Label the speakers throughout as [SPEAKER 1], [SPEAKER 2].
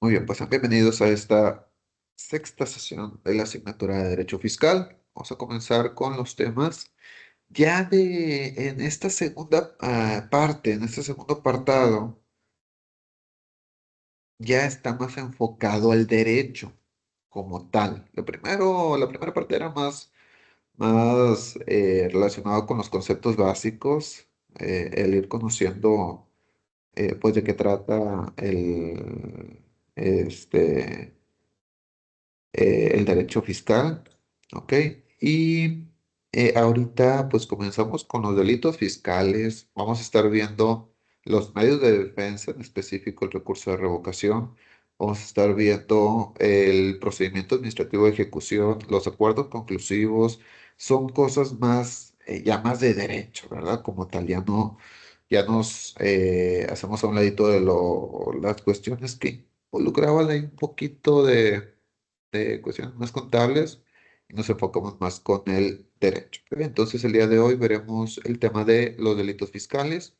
[SPEAKER 1] Muy bien, pues bienvenidos a esta sexta sesión de la asignatura de Derecho Fiscal. Vamos a comenzar con los temas. En esta segunda parte, en este segundo apartado, ya está más enfocado al derecho como tal. La primera parte era más relacionado con los conceptos básicos, el ir conociendo pues de qué trata este, el derecho fiscal, ¿ok? Y ahorita pues comenzamos con los delitos fiscales. Vamos a estar viendo los medios de defensa, en específico el recurso de revocación. Vamos a estar viendo el procedimiento administrativo de ejecución, los acuerdos conclusivos. Son cosas más, ya más de derecho, ¿verdad? Como tal, ya nos hacemos a un ladito de las cuestiones que involucraban ahí un poquito de cuestiones más contables y nos enfocamos más con el derecho. ¿Ok? Entonces, el día de hoy veremos el tema de los delitos fiscales.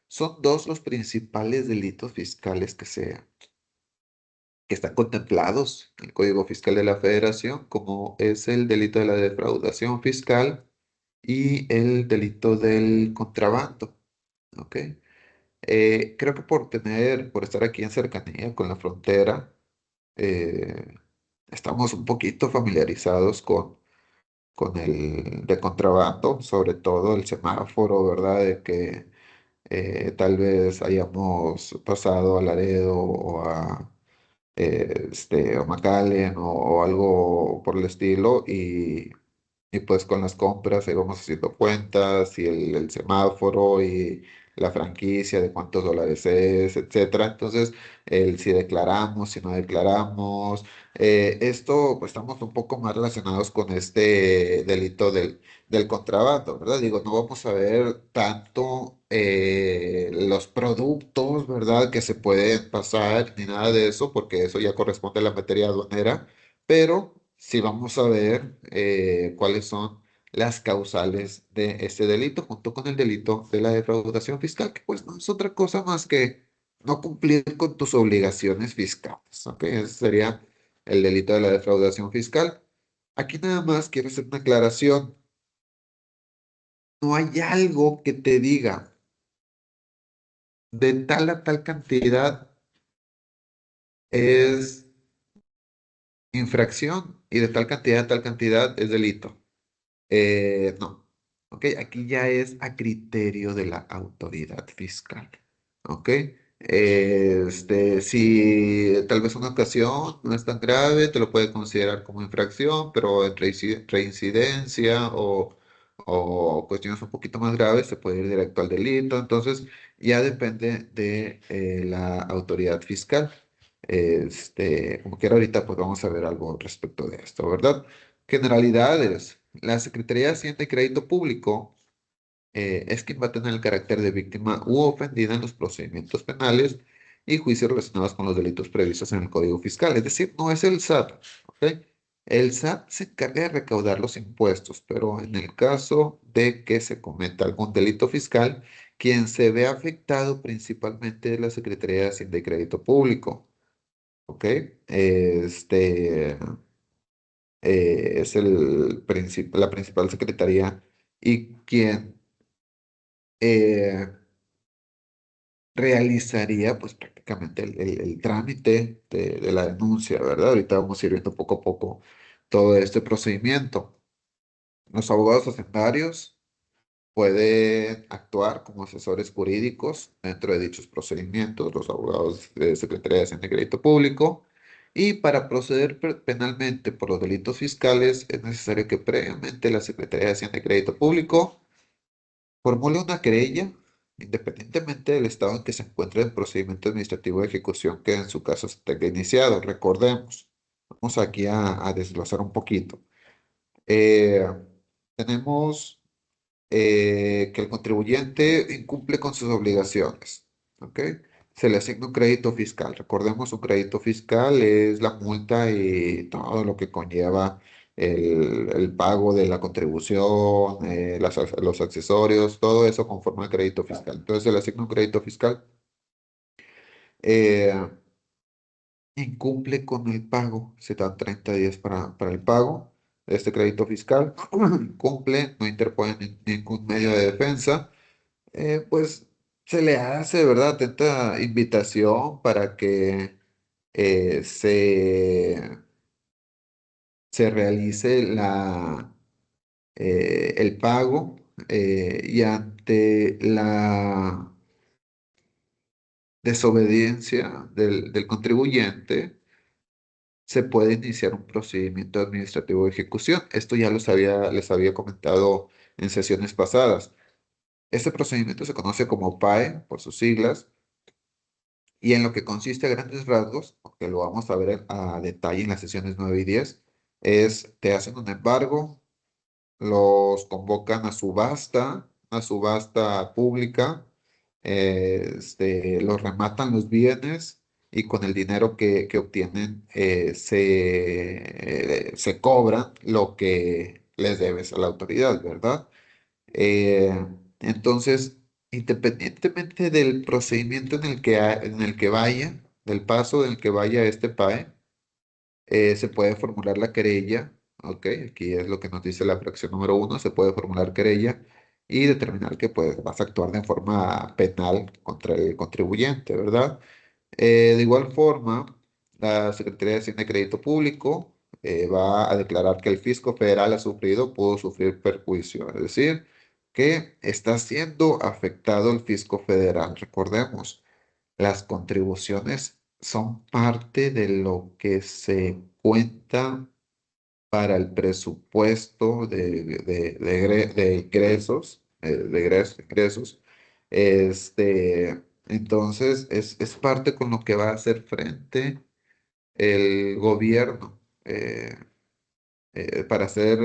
[SPEAKER 1] Son dos los principales delitos fiscales que están contemplados en el Código Fiscal de la Federación, como es el delito de la defraudación fiscal y el delito del contrabando. ¿Ok? Creo que por estar aquí en cercanía con la frontera, eh, estamos un poquito familiarizados con el de contrabando, sobre todo el semáforo, ¿verdad? De que tal vez hayamos pasado a Laredo o McAllen o algo por el estilo y pues con las compras íbamos haciendo cuentas y el semáforo y la franquicia de cuántos dólares es, etcétera. Entonces, el si declaramos, si no declaramos, esto pues estamos un poco más relacionados con este delito del contrabando, ¿verdad? Digo, no vamos a ver tanto los productos, ¿verdad? Que se pueden pasar ni nada de eso, porque eso ya corresponde a la materia aduanera, pero sí vamos a ver cuáles son las causales de este delito, junto con el delito de la defraudación fiscal, que pues no es otra cosa más que no cumplir con tus obligaciones fiscales, ¿ok? Ese sería el delito de la defraudación fiscal. Aquí nada más quiero hacer una aclaración. No hay algo que te diga de tal a tal cantidad es infracción y de tal cantidad a tal cantidad es delito. No. Ok, aquí ya es a criterio de la autoridad fiscal. Ok. Si tal vez una ocasión no es tan grave, te lo puede considerar como infracción, pero en reincidencia o cuestiones un poquito más graves, se puede ir directo al delito. Entonces, ya depende de la autoridad fiscal. Como quiera ahorita, pues vamos a ver algo respecto de esto, ¿verdad? Generalidades. La Secretaría de Hacienda y Crédito Público es quien va a tener el carácter de víctima u ofendida en los procedimientos penales y juicios relacionados con los delitos previstos en el Código Fiscal. Es decir, no es el SAT, ¿ok? El SAT se encarga de recaudar los impuestos, pero en el caso de que se cometa algún delito fiscal, quien se ve afectado principalmente es la Secretaría de Hacienda y Crédito Público, ¿ok? Este es la principal secretaría y quien eh, realizaría pues prácticamente el trámite de la denuncia, ¿verdad? Ahorita vamos a ir viendo poco a poco todo este procedimiento. Los abogados hacendarios pueden actuar como asesores jurídicos dentro de dichos procedimientos, los abogados de Secretaría de Hacienda y Crédito Público. Y para proceder penalmente por los delitos fiscales es necesario que previamente la Secretaría de Hacienda y Crédito Público formule una querella, independientemente del estado en que se encuentre el procedimiento administrativo de ejecución que en su caso se tenga iniciado. Recordemos, vamos aquí a desglosar un poquito. Eh, tenemos que el contribuyente incumple con sus obligaciones, ¿ok? Se le asigna un crédito fiscal. Recordemos, un crédito fiscal es la multa y todo lo que conlleva el pago de la contribución, los accesorios, todo eso conforma el crédito fiscal. Entonces se le asigna un crédito fiscal. Eh, incumple con el pago, se dan 30 días para el pago de este crédito fiscal, cumple, no interpone ningún medio de defensa, pues se le hace, ¿verdad? Atenta invitación para que se realice el pago y ante la desobediencia del contribuyente, se puede iniciar un procedimiento administrativo de ejecución. Esto ya les había comentado en sesiones pasadas. Este procedimiento se conoce como PAE por sus siglas y en lo que consiste a grandes rasgos, que lo vamos a ver a detalle en las sesiones 9 y 10, es te hacen un embargo, los convocan a subasta, una subasta pública, los rematan los bienes y con el dinero que obtienen se cobran lo que les debes a la autoridad, ¿verdad? Eh, entonces, independientemente del procedimiento en el que vaya, del paso en el que vaya este PAE, se puede formular la querella, ¿ok? Aquí es lo que nos dice la fracción número uno, se puede formular querella y determinar que pues vas a actuar de forma penal contra el contribuyente, ¿verdad? De igual forma, la Secretaría de Hacienda y Crédito Público va a declarar que el fisco federal ha sufrido, pudo sufrir perjuicio, es decir, que está siendo afectado el fisco federal. Recordemos, las contribuciones son parte de lo que se cuenta para el presupuesto de ingresos, ingresos. Entonces, es parte con lo que va a hacer frente el gobierno para hacer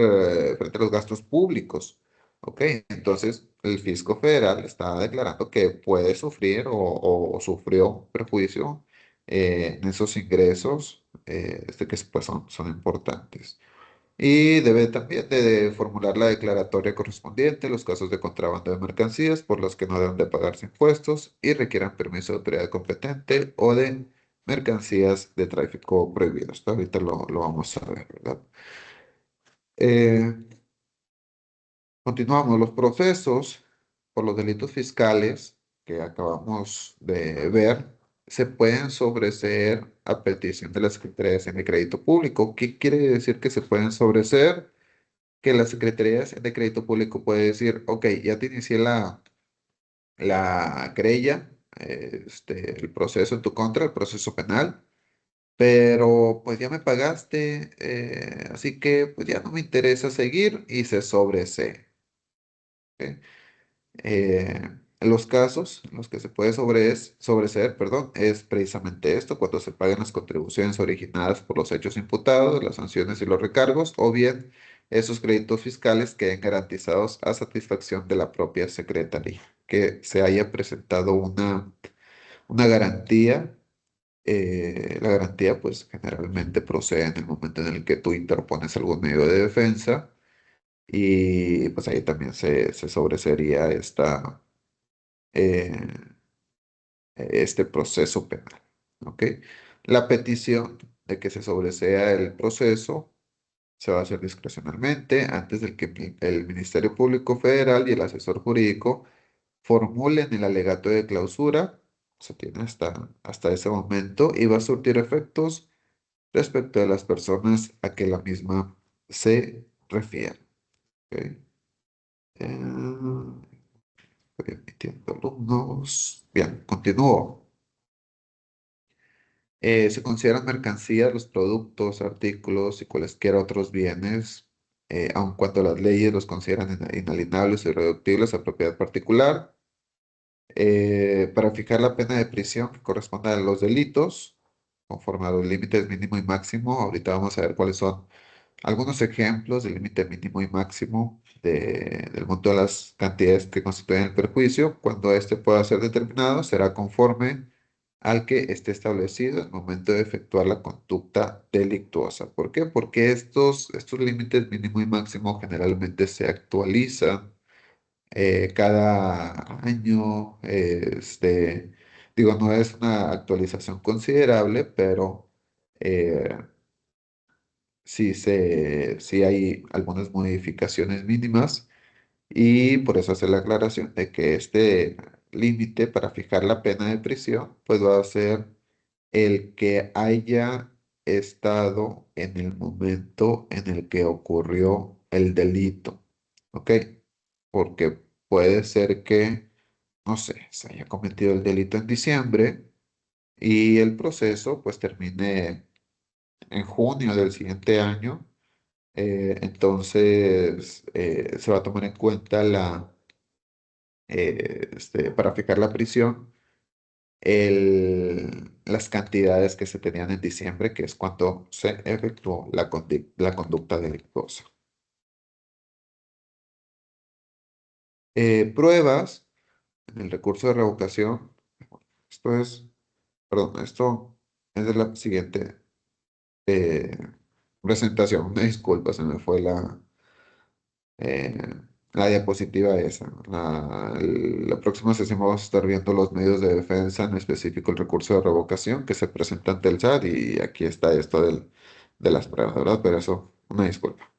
[SPEAKER 1] frente a los gastos públicos. ¿Ok? Entonces, el fisco federal está declarando que puede sufrir o sufrió perjuicio en esos ingresos, que pues son importantes. Y debe también de formular la declaratoria correspondiente en los casos de contrabando de mercancías por los que no deben de pagarse impuestos y requieran permiso de autoridad competente o de mercancías de tráfico prohibido. Esto ahorita lo vamos a ver, ¿verdad? Eh, Continuamos. Los procesos por los delitos fiscales que acabamos de ver se pueden sobreseer a petición de la Secretaría de Hacienda y Crédito Público. ¿Qué quiere decir que se pueden sobreseer? Que la Secretaría de Crédito Público puede decir, ok, ya te inicié la querella, el proceso en tu contra, el proceso penal, pero pues ya me pagaste, así que pues ya no me interesa seguir y se sobresee. ¿Ok? Los casos en los que se puede sobreseer, perdón, es precisamente esto, cuando se pagan las contribuciones originadas por los hechos imputados, las sanciones y los recargos, o bien esos créditos fiscales queden garantizados a satisfacción de la propia Secretaría, que se haya presentado una garantía. La garantía, pues, generalmente procede en el momento en el que tú interpones algún medio de defensa y pues ahí también se sobreseería eh, este proceso penal. ¿Ok? La petición de que se sobresea el proceso se va a hacer discrecionalmente antes de que el Ministerio Público Federal y el asesor jurídico formulen el alegato de clausura. Se tiene hasta ese momento y va a surtir efectos respecto de las personas a que la misma se refiere. ¿Ok? Estoy admitiendo alumnos. Bien, continúo. Se consideran mercancías los productos, artículos y cualesquiera otros bienes, aun cuando las leyes los consideran inalienables y irreductibles a propiedad particular. Para fijar la pena de prisión que corresponde a los delitos, conforme a los límites mínimo y máximo, ahorita vamos a ver cuáles son algunos ejemplos del límite mínimo y máximo del monto de las cantidades que constituyen el perjuicio. Cuando éste pueda ser determinado, será conforme al que esté establecido en el momento de efectuar la conducta delictuosa. ¿Por qué? Porque estos límites mínimo y máximo generalmente se actualizan cada año. Digo, no es una actualización considerable, pero eh, sí hay algunas modificaciones mínimas y por eso hace la aclaración de que este límite para fijar la pena de prisión pues va a ser el que haya estado en el momento en el que ocurrió el delito, ¿ok? Porque puede ser que, no sé, se haya cometido el delito en diciembre y el proceso pues termine en junio del siguiente año. Entonces se va a tomar en cuenta para fijar la prisión las cantidades que se tenían en diciembre, que es cuando se efectuó la conducta delictuosa. Pruebas en el recurso de revocación. Esto es, perdón, esto es de la siguiente eh, presentación. Una disculpa, se me fue eh, la diapositiva esa. La próxima sesión vamos a estar viendo los medios de defensa, en específico el recurso de revocación que se presenta ante el SAT y aquí está esto de las pruebas, ¿verdad? Pero eso, una disculpa.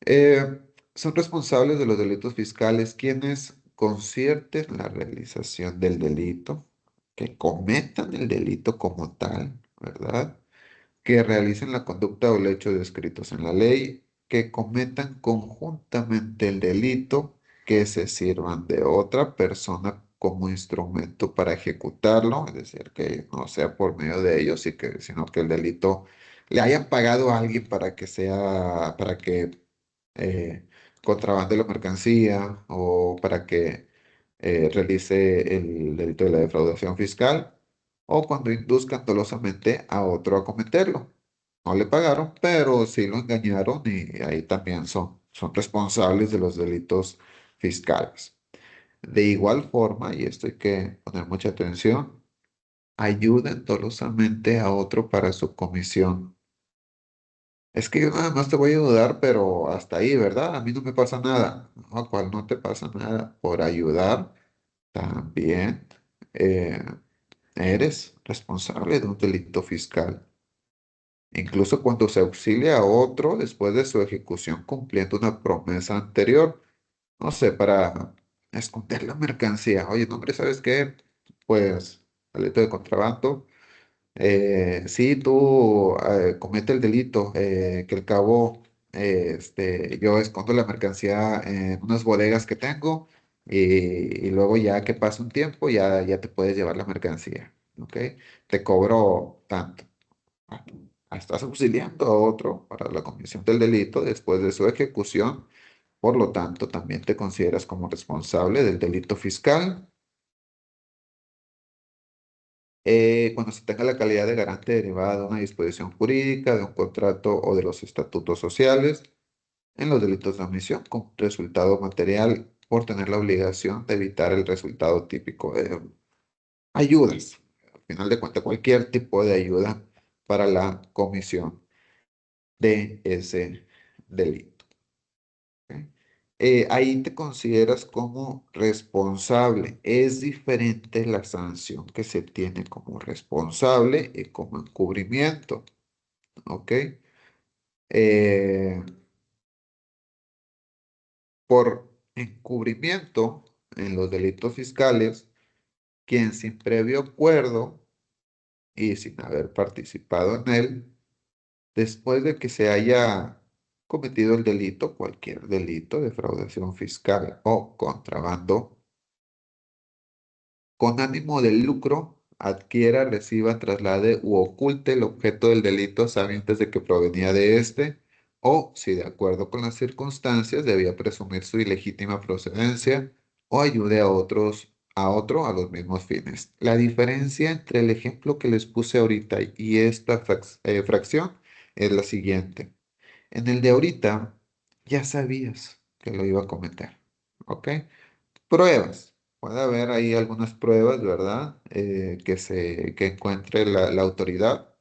[SPEAKER 1] Eh, Son responsables de los delitos fiscales quienes concierten la realización del delito, que cometan el delito como tal, ¿verdad? Que realicen la conducta o el hecho descritos en la ley, que cometan conjuntamente el delito, que se sirvan de otra persona como instrumento para ejecutarlo, es decir, que no sea por medio de ellos, sino que el delito le hayan pagado a alguien para que eh, contrabande la mercancía o para que realice el delito de la defraudación fiscal o cuando induzcan dolosamente a otro a cometerlo. No le pagaron, pero sí lo engañaron y ahí también son responsables de los delitos fiscales. De igual forma, y esto hay que poner mucha atención, ayuden dolosamente a otro para su comisión. Es que yo nada más te voy a ayudar, pero hasta ahí, ¿verdad? A mí no me pasa nada. No, ¿cuál no te pasa nada? Por ayudar también eh, eres responsable de un delito fiscal. Incluso cuando se auxilia a otro después de su ejecución cumpliendo una promesa anterior, no sé, para esconder la mercancía. Oye, no, hombre, ¿sabes qué? Pues delito de contrabando. Sí, tú comete el delito, que al cabo yo escondo la mercancía en unas bodegas que tengo y luego ya que pasa un tiempo ya te puedes llevar la mercancía, ¿ok? Te cobro tanto. Ah, estás auxiliando a otro para la comisión del delito después de su ejecución, por lo tanto también te consideras como responsable del delito fiscal cuando se tenga la calidad de garante derivada de una disposición jurídica, de un contrato o de los estatutos sociales, en los delitos de omisión con resultado material por tener la obligación de evitar el resultado típico de ayudas. Al final de cuentas, cualquier tipo de ayuda para la comisión de ese delito. ¿Ok? Ahí te consideras como responsable. Es diferente la sanción que se tiene como responsable y como encubrimiento. ¿Ok? Eh, por encubrimiento en los delitos fiscales, quien sin previo acuerdo y sin haber participado en él, después de que se haya cometido el delito, cualquier delito, defraudación fiscal o contrabando, con ánimo de lucro, adquiera, reciba, traslade u oculte el objeto del delito sabientes de que provenía de éste, o, si de acuerdo con las circunstancias, debía presumir su ilegítima procedencia, o ayude a otro a los mismos fines. La diferencia entre el ejemplo que les puse ahorita y esta fracción es la siguiente. En el de ahorita, ya sabías que lo iba a cometer, ¿ok? Pruebas. Puede haber ahí algunas pruebas, ¿verdad? Que encuentre la autoridad.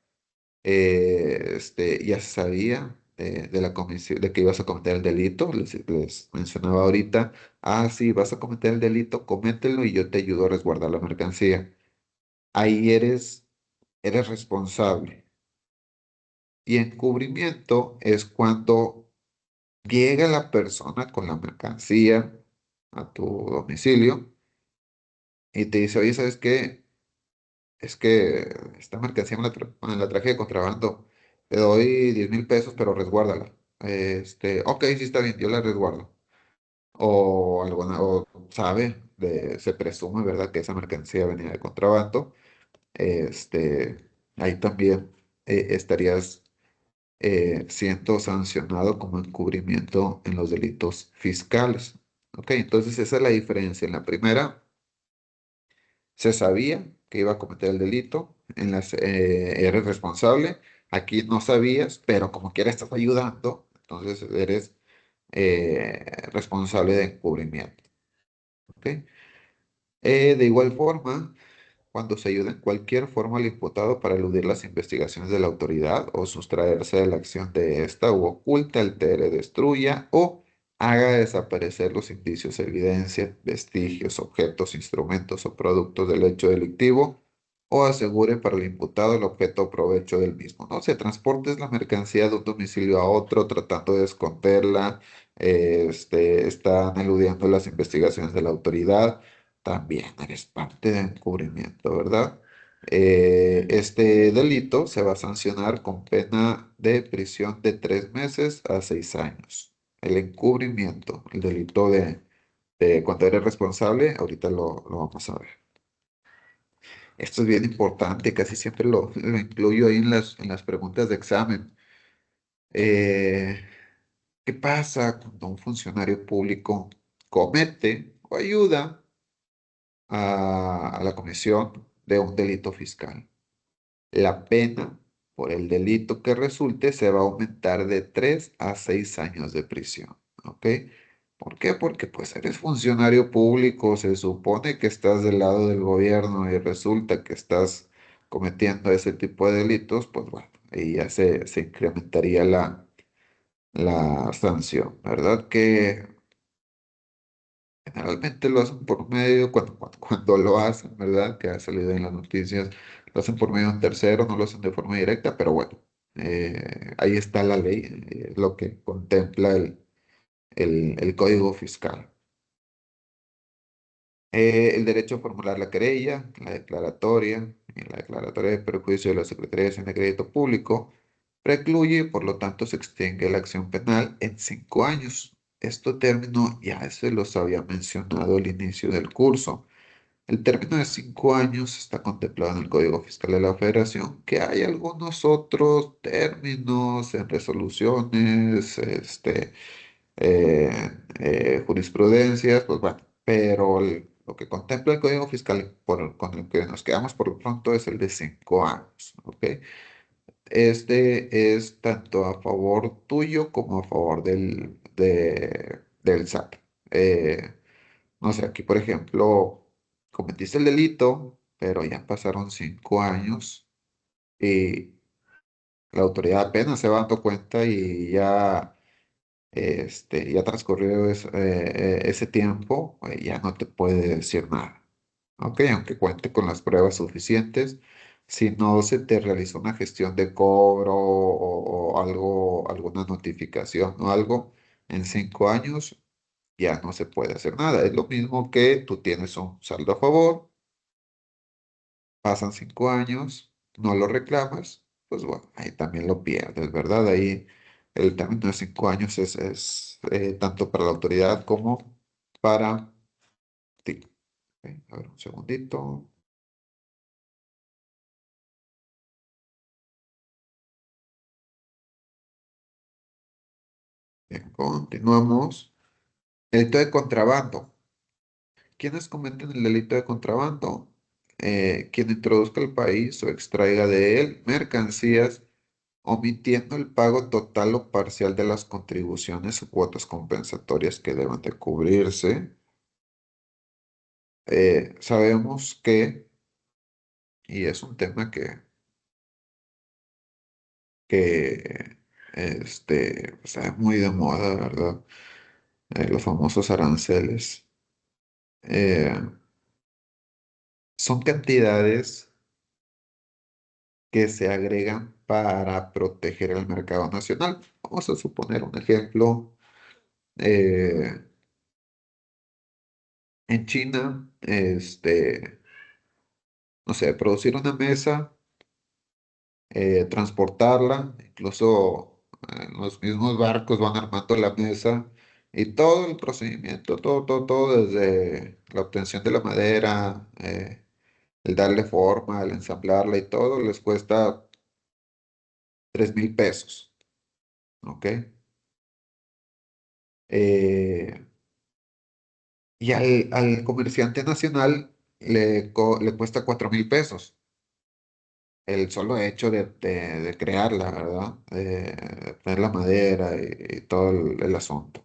[SPEAKER 1] Ya se sabía de la comisión, de que ibas a cometer el delito. Les mencionaba ahorita, sí, vas a cometer el delito, comételo y yo te ayudo a resguardar la mercancía. Ahí eres responsable. Y encubrimiento es cuando llega la persona con la mercancía a tu domicilio y te dice, oye, ¿sabes qué? Es que esta mercancía me la traje de contrabando. Te doy 10,000 pesos, pero resguárdala. Ok, sí está bien, yo la resguardo. O alguna, o sabe, se presume, ¿verdad?, que esa mercancía venía de contrabando. Ahí también estarías siendo sancionado como encubrimiento en los delitos fiscales. Ok, entonces esa es la diferencia. En la primera se sabía que iba a cometer el delito, eres responsable. Aquí no sabías, pero como quiera estás ayudando, entonces eres responsable de encubrimiento. ¿Ok? De igual forma, cuando se ayuda en cualquier forma al imputado para eludir las investigaciones de la autoridad o sustraerse de la acción de ésta o oculta, altere, destruya o haga desaparecer los indicios, evidencias, vestigios, objetos, instrumentos o productos del hecho delictivo o asegure para el imputado el objeto o provecho del mismo. No se transportes la mercancía de un domicilio a otro tratando de esconderla, están eludiendo las investigaciones de la autoridad, también eres parte de encubrimiento, ¿verdad? Este delito se va a sancionar con pena de prisión de 3 meses a 6 años. El encubrimiento, el delito de cuando eres responsable, ahorita lo vamos a ver. Esto es bien importante, casi siempre lo incluyo ahí en las preguntas de examen. Eh, ¿Qué pasa cuando un funcionario público comete o ayuda a la comisión de un delito fiscal? La pena por el delito que resulte se va a aumentar de 3 a 6 años de prisión. ¿Ok? ¿Por qué? Porque pues eres funcionario público, se supone que estás del lado del gobierno y resulta que estás cometiendo ese tipo de delitos, pues bueno, ahí ya se incrementaría la sanción, ¿verdad? Que generalmente lo hacen por medio, cuando lo hacen, ¿verdad? Que ha salido en las noticias, lo hacen por medio de un tercero, no lo hacen de forma directa, pero bueno, ahí está la ley, lo que contempla el Código Fiscal. El derecho a formular la querella, la declaratoria de perjuicio de la Secretaría de Hacienda y Crédito Público, precluye, por lo tanto, se extingue la acción penal en 5 años. Este término ya se los había mencionado al inicio del curso. El término de 5 años está contemplado en el Código Fiscal de la Federación, que hay algunos otros términos en resoluciones, jurisprudencias, pues bueno, pero lo que contempla el Código Fiscal con el que nos quedamos por lo pronto es el de 5 años, ¿ok? Este es tanto a favor tuyo como a favor del SAT. No sé, aquí por ejemplo, cometiste el delito, pero ya pasaron 5 años y la autoridad apenas se va dando cuenta y ya transcurrió ese tiempo, ya no te puede decir nada. Ok, aunque cuente con las pruebas suficientes, si no se te realizó una gestión de cobro o algo, alguna notificación o algo, en 5 años ya no se puede hacer nada. Es lo mismo que tú tienes un saldo a favor, pasan 5 años, no lo reclamas, pues bueno, ahí también lo pierdes, ¿verdad? Ahí el término de 5 años es tanto para la autoridad como para ti. Ok, a ver, un segundito. Bien, continuamos. Delito de contrabando. ¿Quiénes cometen el delito de contrabando? Quien introduzca al país o extraiga de él mercancías omitiendo el pago total o parcial de las contribuciones o cuotas compensatorias que deban de cubrirse. Sabemos que, y es un tema que está muy de moda, ¿verdad? Los famosos aranceles. Eh, Son cantidades que se agregan para proteger el mercado nacional. Vamos a suponer un ejemplo. eh, en China, no sé, producir una mesa, transportarla, incluso los mismos barcos van armando la mesa y todo el procedimiento, todo desde la obtención de la madera, el darle forma, el ensamblarla y todo, les cuesta 3.000 pesos, ¿ok? Eh, y al comerciante nacional le cuesta 4.000 pesos el solo hecho de crearla, ¿verdad? De tener la madera y todo el asunto.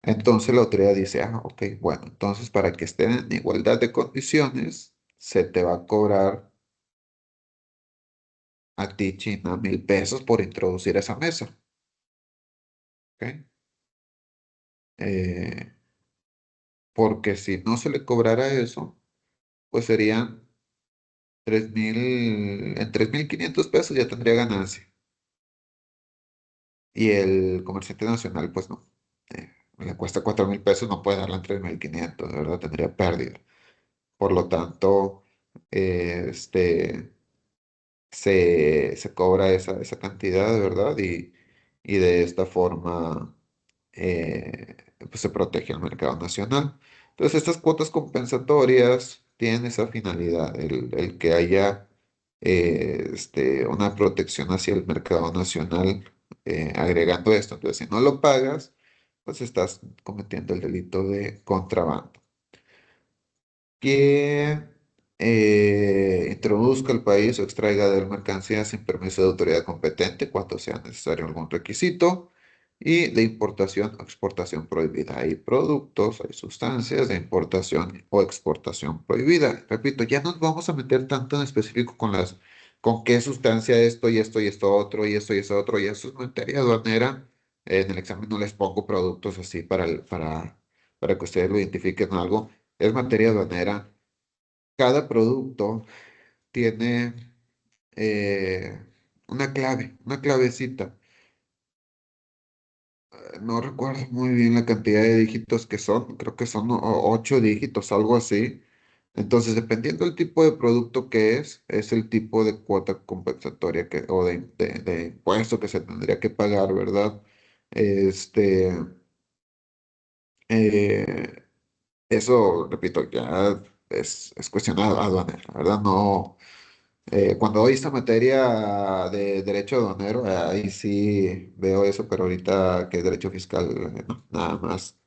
[SPEAKER 1] Entonces la autoridad dice, ok, bueno, entonces para que estén en igualdad de condiciones, se te va a cobrar a ti, China, 1.000 pesos por introducir esa mesa, ¿ok? Eh, Porque si no se le cobrara eso, pues serían 3.500 pesos ya tendría ganancia. Y el comerciante nacional, pues no. Le cuesta 4.000 pesos, no puede darla en 3.500, de verdad, tendría pérdida. Por lo tanto, eh, este, se cobra esa cantidad, de verdad, y de esta forma pues se protege el mercado nacional. Entonces, estas cuotas compensatorias tienen esa finalidad, el que haya una protección hacia el mercado nacional agregando esto. Entonces, si no lo pagas, pues estás cometiendo el delito de contrabando que introduzca al país o extraiga de él mercancía sin permiso de autoridad competente cuando sea necesario algún requisito y de importación o exportación prohibida. Hay productos, hay sustancias de importación o exportación prohibida. Repito, ya no nos vamos a meter tanto en específico con qué sustancia esto y esto y esto otro y esto y esto otro y eso es materia aduanera. En el examen no les pongo productos así para que ustedes lo identifiquen o algo, es materia aduanera. Cada producto tiene eh, una clavecita. No recuerdo muy bien la cantidad de dígitos que son. Creo que son 8 dígitos, algo así. Entonces, dependiendo del tipo de producto que es el tipo de cuota compensatoria o de impuesto que se tendría que pagar, ¿verdad? Este, eh, Eso, repito, ya es cuestión aduanera, ¿verdad? No. Cuando doy esta materia de derecho aduanero, ahí sí veo eso, pero ahorita que es derecho fiscal, no, nada más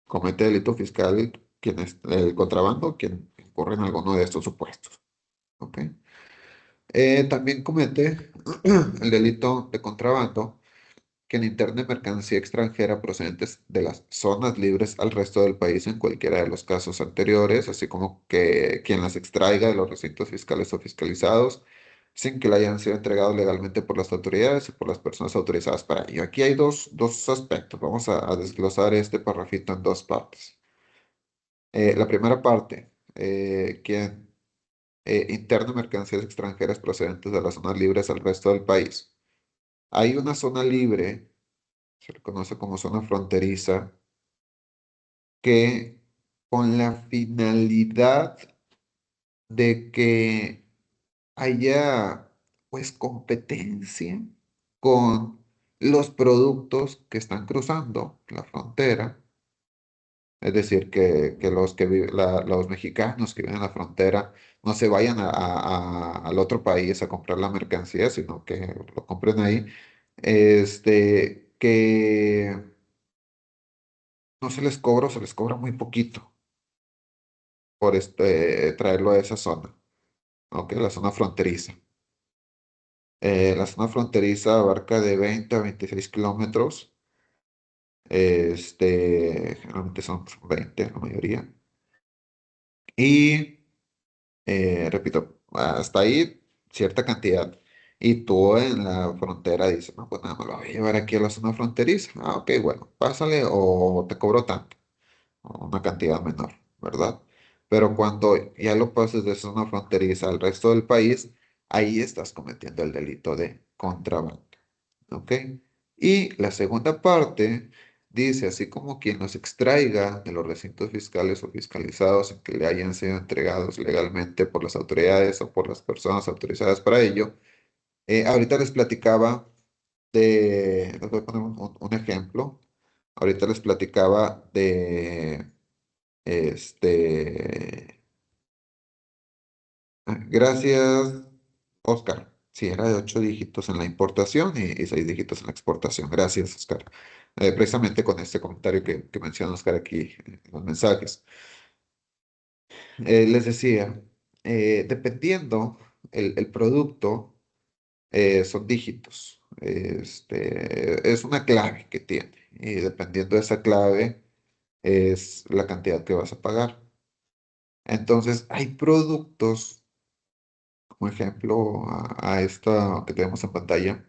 [SPEAKER 1] comete delito fiscal quien es el contrabando, quien incurre en alguno de estos supuestos. ¿Ok? También comete el delito de contrabando quien interne mercancía extranjera procedentes de las zonas libres al resto del país en cualquiera de los casos anteriores, así como que quien las extraiga de los recintos fiscales o fiscalizados sin que le hayan sido entregados legalmente por las autoridades y por las personas autorizadas para ello. Aquí hay dos aspectos. Vamos a desglosar este parrafito en dos partes. La primera parte, quien interne mercancías extranjeras procedentes de las zonas libres al resto del país. Hay una zona libre, se le conoce como zona fronteriza, que con la finalidad de que haya pues competencia con los productos que están cruzando la frontera, es decir, que los mexicanos que viven en la frontera no se vayan al otro país a comprar la mercancía, sino que lo compren ahí, que no se les cobra o se les cobra muy poquito por traerlo a esa zona, ¿ok? La zona fronteriza. La zona fronteriza abarca de 20 a 26 kilómetros. Generalmente son 20 la mayoría. Y, repito, hasta ahí cierta cantidad. Y tú en la frontera dices, no, pues nada, me lo voy a llevar aquí a la zona fronteriza. Ok, bueno, pásale o te cobro tanto, o una cantidad menor, ¿verdad? Pero cuando ya lo pases de zona fronteriza al resto del país, ahí estás cometiendo el delito de contrabando. ¿Ok? Y la segunda parte dice, así como quien los extraiga de los recintos fiscales o fiscalizados en que le hayan sido entregados legalmente por las autoridades o por las personas autorizadas para ello. Ahorita les platicaba les voy a poner un ejemplo. Ahorita les platicaba de, este, gracias, Oscar. Sí, era de 8 dígitos en la importación y 6 dígitos en la exportación. Gracias, Oscar. Precisamente con este comentario que menciona Oscar aquí en los mensajes. Les decía, dependiendo el producto, son dígitos. Es una clave que tiene. Y dependiendo de esa clave, es la cantidad que vas a pagar. Entonces, hay productos, como ejemplo a esta que tenemos en pantalla,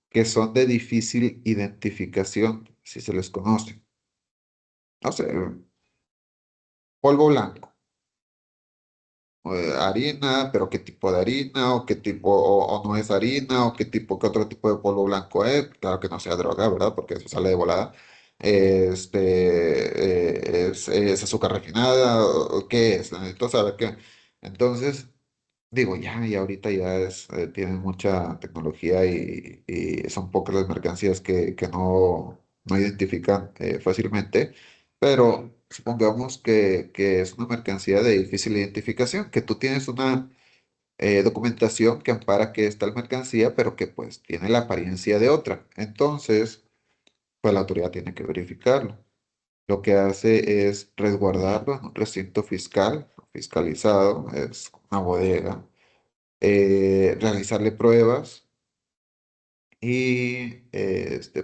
[SPEAKER 1] que son de difícil identificación, si se les conoce. No sé, polvo blanco, harina, pero qué tipo de harina, o qué tipo, o no es harina, o qué tipo, qué otro tipo de polvo blanco es. Claro que no sea droga, ¿verdad? Porque eso sale de volada. Es azúcar refinada, o qué es, necesito saber qué. Entonces, digo, ya, y ahorita ya tienen mucha tecnología y son pocas las mercancías que no identifican fácilmente, pero supongamos que es una mercancía de difícil identificación, que tú tienes una documentación que ampara que es tal mercancía, pero que pues tiene la apariencia de otra. Entonces, pues la autoridad tiene que verificarlo. Lo que hace es resguardarlo en un recinto fiscal, fiscalizado, es una bodega, realizarle pruebas y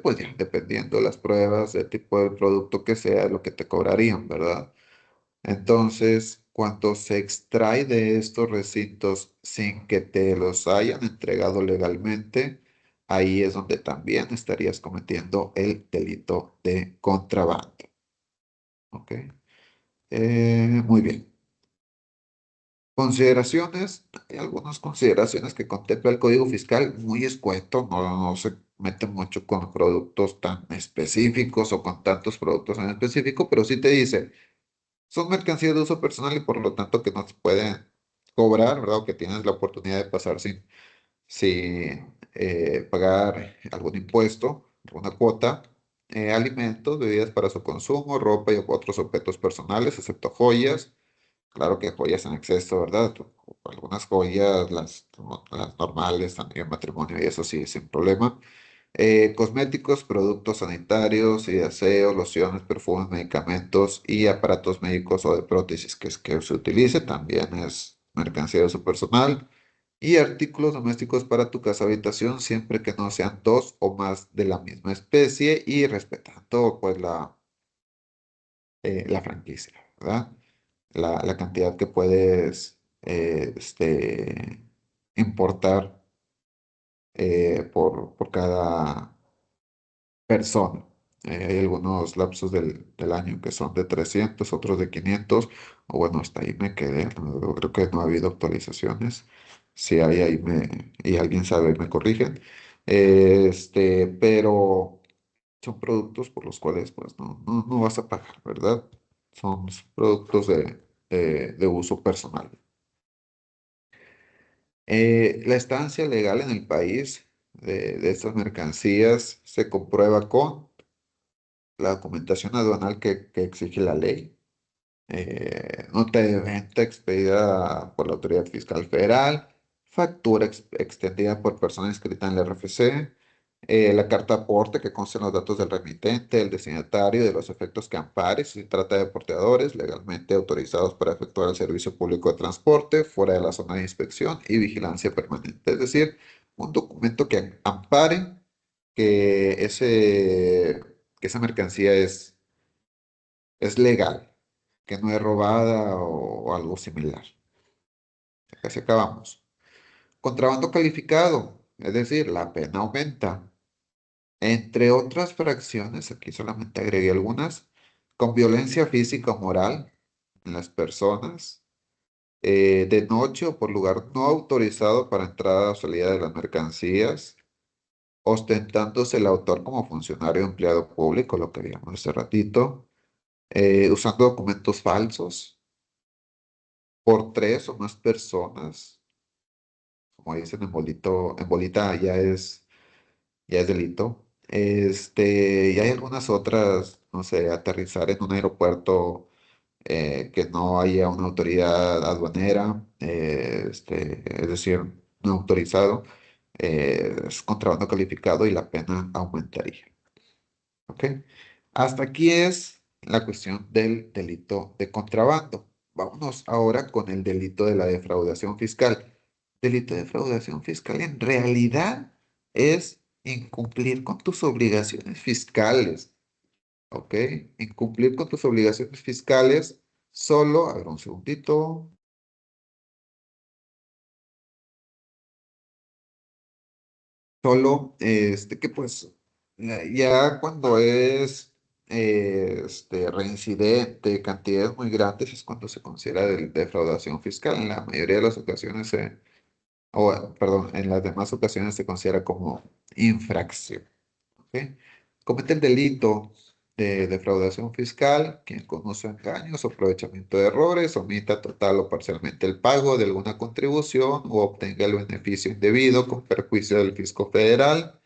[SPEAKER 1] pues ya, dependiendo de las pruebas, del tipo de producto que sea, lo que te cobrarían, ¿verdad? Entonces, cuando se extrae de estos recintos sin que te los hayan entregado legalmente, ahí es donde también estarías cometiendo el delito de contrabando. ¿Ok? Muy bien. Consideraciones, hay algunas consideraciones que contempla el Código Fiscal, muy escueto, no se mete mucho con productos tan específicos o con tantos productos en específico, pero sí te dice, son mercancías de uso personal y por lo tanto que no se pueden cobrar, ¿verdad? O que tienes la oportunidad de pasar sin pagar algún impuesto, alguna cuota, alimentos, bebidas para su consumo, ropa y otros objetos personales, excepto joyas. Claro que joyas en exceso, ¿verdad? Algunas joyas, las normales, también matrimonio y eso sí, sin problema. Cosméticos, productos sanitarios y de aseo, lociones, perfumes, medicamentos y aparatos médicos o de prótesis que se utilice, también es mercancía de uso personal. Y artículos domésticos para tu casa habitación, siempre que no sean dos o más de la misma especie y respetando pues la franquicia, ¿verdad? La cantidad que puedes importar por cada persona. Hay algunos lapsos del año que son de 300, otros de 500, o bueno, hasta ahí me quedé. Creo que no ha habido actualizaciones. Si hay ahí y alguien sabe, me corrigen. Pero son productos por los cuales pues no vas a pagar, ¿verdad? Son productos de uso personal. La estancia legal en el país de estas mercancías se comprueba con la documentación aduanal que exige la ley, nota de venta expedida por la Autoridad Fiscal Federal, factura extendida por persona inscrita en el RFC, la carta aporte que consta en los datos del remitente, el destinatario y de los efectos que ampare si se trata de porteadores legalmente autorizados para efectuar el servicio público de transporte fuera de la zona de inspección y vigilancia permanente. Es decir, un documento que ampare que, que esa mercancía es legal, que no es robada o algo similar. Casi acabamos. Contrabando calificado, es decir, la pena aumenta. Entre otras fracciones, aquí solamente agregué algunas, con violencia física o moral en las personas, de noche o por lugar no autorizado para entrada o salida de las mercancías, ostentándose el autor como funcionario o empleado público, lo que vimos hace ratito, usando documentos falsos por tres o más personas, como dicen en bolita ya es delito. Y hay algunas otras, no sé, aterrizar en un aeropuerto que no haya una autoridad aduanera, es decir, no autorizado, es contrabando calificado y la pena aumentaría. ¿Ok? Hasta aquí es la cuestión del delito de contrabando. Vámonos ahora con el delito de la defraudación fiscal. Delito de defraudación fiscal en realidad es incumplir con tus obligaciones fiscales. ¿Ok? Incumplir con tus obligaciones fiscales solo, a ver un segundito, solo, que pues ya cuando es reincidente, cantidades muy grandes, es cuando se considera defraudación fiscal. En la mayoría de las ocasiones, perdón, en las demás ocasiones se considera como infracción. ¿Ok? Comete el delito de defraudación fiscal quien conoce engaños o aprovechamiento de errores, omita total o parcialmente el pago de alguna contribución o obtenga el beneficio indebido con perjuicio del fisco federal.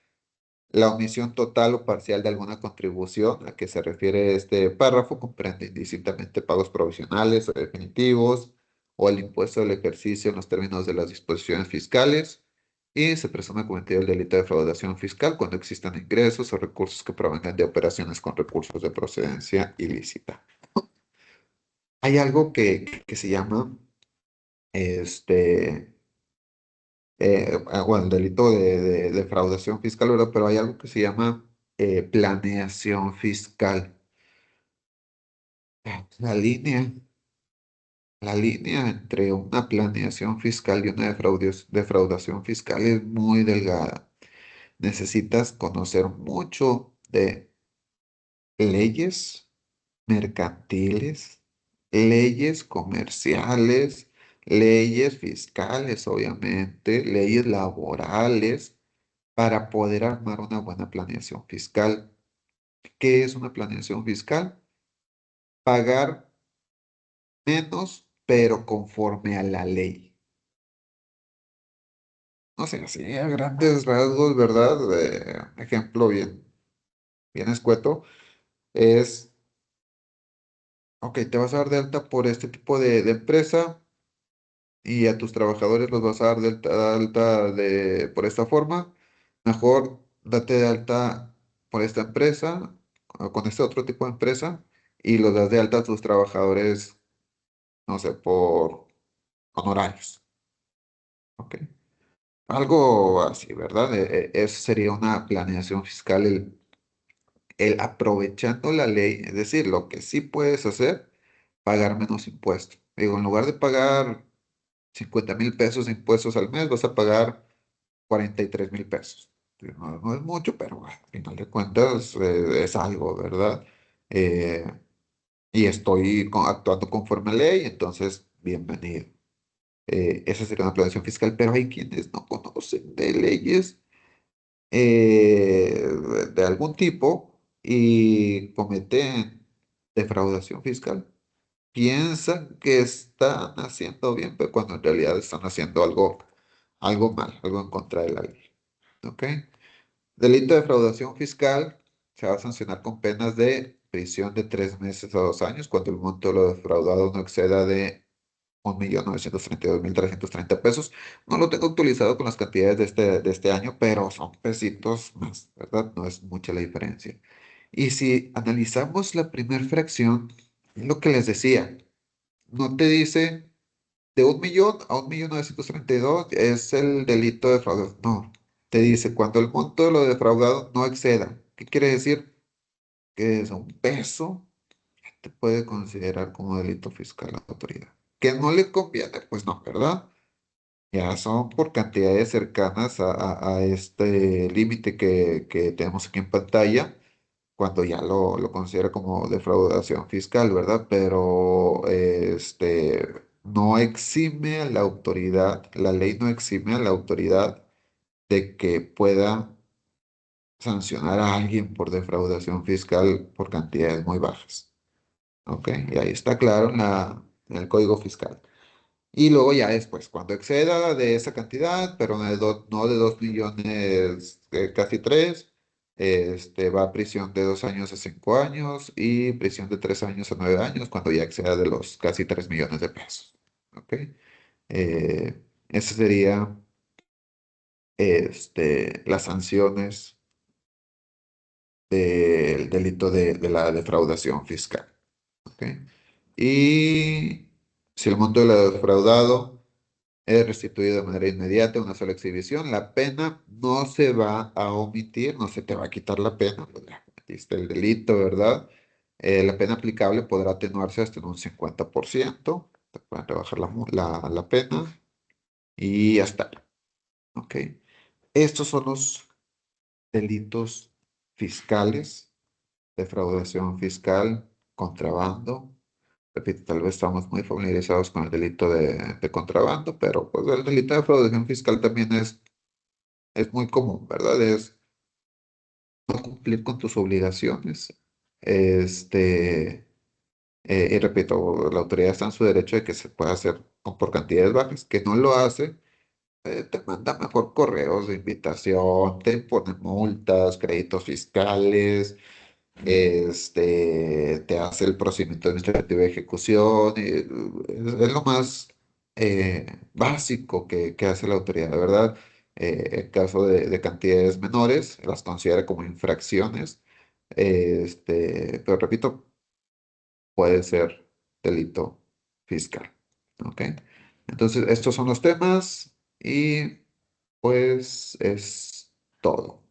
[SPEAKER 1] La omisión total o parcial de alguna contribución a que se refiere este párrafo comprende indistintamente pagos provisionales o definitivos o el impuesto del ejercicio en los términos de las disposiciones fiscales y se presume cometido el delito de defraudación fiscal cuando existan ingresos o recursos que provengan de operaciones con recursos de procedencia ilícita. Hay algo que se llama este, bueno, el delito de defraudación fiscal, ¿verdad? Pero hay algo que se llama planeación fiscal. La línea, la línea entre una planeación fiscal y una defraudación fiscal es muy delgada. Necesitas conocer mucho de leyes mercantiles, leyes comerciales, leyes fiscales, obviamente, leyes laborales para poder armar una buena planeación fiscal. ¿Qué es una planeación fiscal? Pagar menos, pero conforme a la ley. No sé, así a grandes rasgos, ¿verdad? Ejemplo bien escueto es, ok, te vas a dar de alta por este tipo de empresa y a tus trabajadores los vas a dar por esta forma. Mejor date de alta por esta empresa, o con este otro tipo de empresa, y los das de alta a tus trabajadores, no sé, por honorarios. ¿Ok? Algo así, ¿verdad? Eso sería una planeación fiscal, el aprovechando la ley, es decir, lo que sí puedes hacer, pagar menos impuestos. Digo, en lugar de pagar 50,000 pesos de impuestos al mes, vas a pagar 43,000 pesos. No, no es mucho, pero bueno, al final de cuentas es algo, ¿verdad? Eh, y estoy actuando conforme a ley, entonces, bienvenido. Esa sería una planeación fiscal, pero hay quienes no conocen de leyes eh, de algún tipo y cometen defraudación fiscal. Piensan que están haciendo bien, pero cuando en realidad están haciendo algo mal, algo en contra de la ley. ¿Ok? Delito de defraudación fiscal se va a sancionar con penas de prisión de 3 meses a 2 años cuando el monto de lo defraudado no exceda de 1,932,330 pesos. No lo tengo actualizado con las cantidades de este año, pero son pesitos más, ¿verdad? No es mucha la diferencia. Y si analizamos la primera fracción, es lo que les decía, no te dice de 1,000,000 a 1,932,000 es el delito de fraude. No, te dice cuando el monto de lo defraudado no exceda. ¿Qué quiere decir? Que es un peso, te puede considerar como delito fiscal a la autoridad. ¿Que no le conviene? Pues no, ¿verdad? Ya son por cantidades cercanas a este límite que tenemos aquí en pantalla, cuando ya lo considera como defraudación fiscal, ¿verdad? Pero no exime a la autoridad, la ley no exime a la autoridad de que pueda sancionar a alguien por defraudación fiscal por cantidades muy bajas. ¿Ok? Y ahí está claro en el Código Fiscal. Y luego ya después, cuando exceda de esa cantidad, pero no de 2 millones, casi 3, va a prisión de 2 años a 5 años y prisión de 3 años a 9 años cuando ya exceda de los casi 3 millones de pesos. ¿Ok? Esas serían las sanciones del delito de la defraudación fiscal. ¿Ok? Y si el monto de lo defraudado es restituido de manera inmediata, una sola exhibición, la pena no se va a omitir, no se te va a quitar la pena, pues ya cometiste el delito, ¿verdad? La pena aplicable podrá atenuarse hasta en un 50%, te pueden rebajar la pena y hasta ahí, ¿ok? Estos son los delitos fiscales, defraudación fiscal, contrabando. Repito, tal vez estamos muy familiarizados con el delito de contrabando, pero pues el delito de defraudación fiscal también es muy común, ¿verdad? Es no cumplir con tus obligaciones. Este, y repito, la autoridad está en su derecho de que se pueda hacer por cantidades bajas, que no lo hace, te manda mejor correos de invitación, te pone multas, créditos fiscales, te hace el procedimiento administrativo de ejecución, es lo más básico que hace la autoridad, de verdad. En caso de cantidades menores, las considera como infracciones, pero repito, puede ser delito fiscal. ¿Ok? Entonces, estos son los temas y pues es todo.